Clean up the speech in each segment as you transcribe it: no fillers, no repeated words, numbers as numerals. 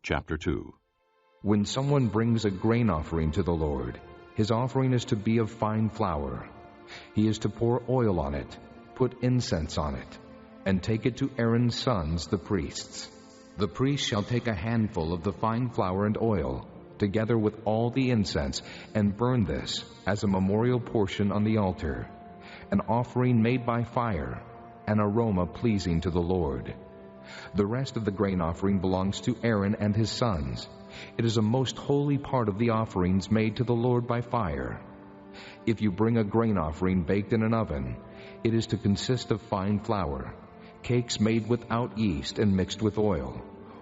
Chapter 2. When someone brings a grain offering to the Lord, his offering is to be of fine flour. He is to pour oil on it, put incense on it, and take it to Aaron's sons, the priests. The priest shall take a handful of the fine flour and oil, together with all the incense, and burn this as a memorial portion on the altar, an offering made by fire, an aroma pleasing to the Lord. The rest of the grain offering belongs to Aaron and his sons. It is a most holy part of the offerings made to the Lord by fire. If you bring a grain offering baked in an oven, it is to consist of fine flour, cakes made without yeast and mixed with oil,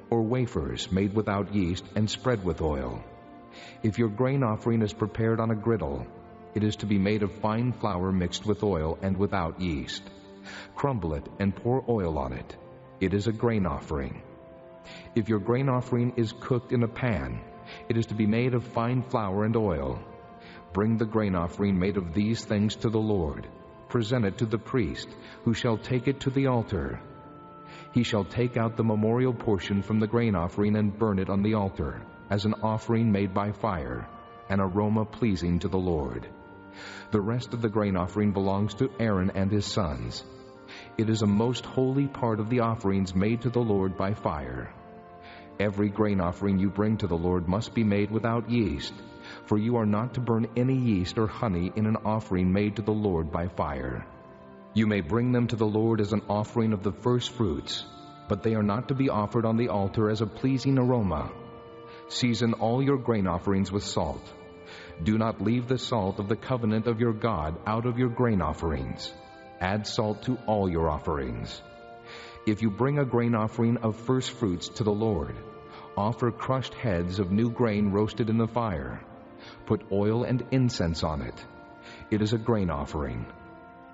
or wafers made without yeast and spread with oil. If your grain offering is prepared on a griddle, it is to be made of fine flour mixed with oil and without yeast. Crumble it and pour oil on it. It is a grain offering. If your grain offering is cooked in a pan, it is to be made of fine flour and oil. Bring the grain offering made of these things to the Lord. Present it to the priest, who shall take it to the altar. He shall take out the memorial portion from the grain offering and burn it on the altar, as an offering made by fire, an aroma pleasing to the Lord. The rest of the grain offering belongs to Aaron and his sons. It is a most holy part of the offerings made to the Lord by fire. Every grain offering you bring to the Lord must be made without yeast, for you are not to burn any yeast or honey in an offering made to the Lord by fire. You may bring them to the Lord as an offering of the first fruits, but they are not to be offered on the altar as a pleasing aroma. Season all your grain offerings with salt. Do not leave the salt of the covenant of your God out of your grain offerings. Add salt to all your offerings. If you bring a grain offering of first fruits to the Lord, offer crushed heads of new grain roasted in the fire. Put oil and incense on it. It is a grain offering.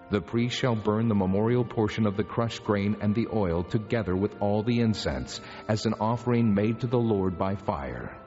The priest shall burn the memorial portion of the crushed grain and the oil together with all the incense as an offering made to the Lord by fire.